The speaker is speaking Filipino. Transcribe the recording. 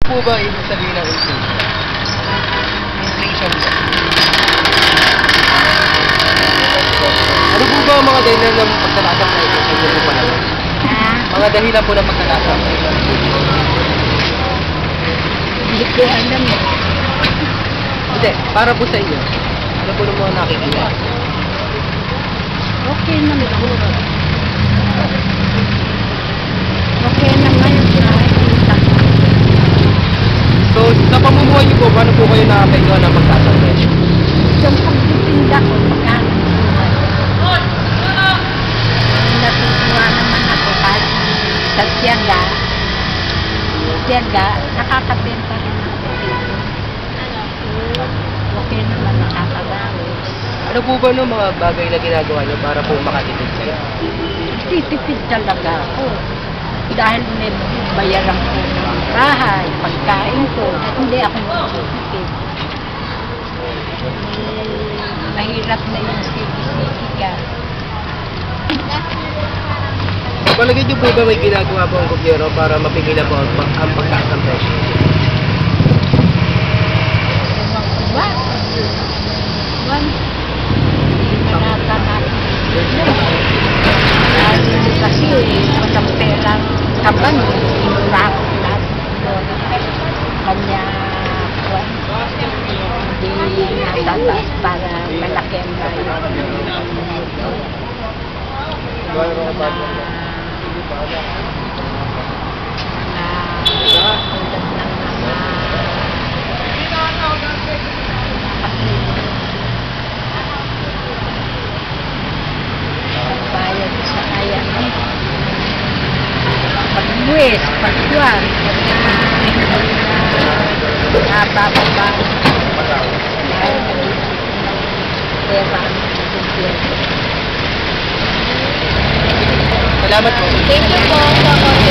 po ba ibig sabihin ng inflation? Inflation po. Ano po ba ang mga dahilan ng pagtataas ng presyo sa inyo po pala? Mga dahilan po ng pagtataas ng presyo? Hindi ko alam eh. Hindi, para po sa inyo. Ano po ng mga nakikita? Okay naman. Okay naman yung nakikita. So, sa pamumuhay niyo po, paano po kayo nakapagdawa ng pagtaas ng presyo? Yung pagtitinda ko, magkano natutuwa naman ako kahit sa tiyaga, nakakabenta rin ako dito. Okay naman, nakakadawis. Ano po ba no mga bagay na ginagawa niyo para po makatipid kayo? Titipid talaga ako. Dahil may bayaran ko ng bahay, pagkain ko, hindi ako magtitipid. Mahirap na yung siki-siki ka. Palagay niyo po ba may ginagawa po ang gobyerno para mapigilan po ang pagtaas ng presyo? Kasi walang perang kaban, inurap lahat kanya hindi natataas para malaki ang bayad sa kaya pag-buwis, pag-buwan, nabababa dahil pera ang gobyerno. Salamat po. Thank you po.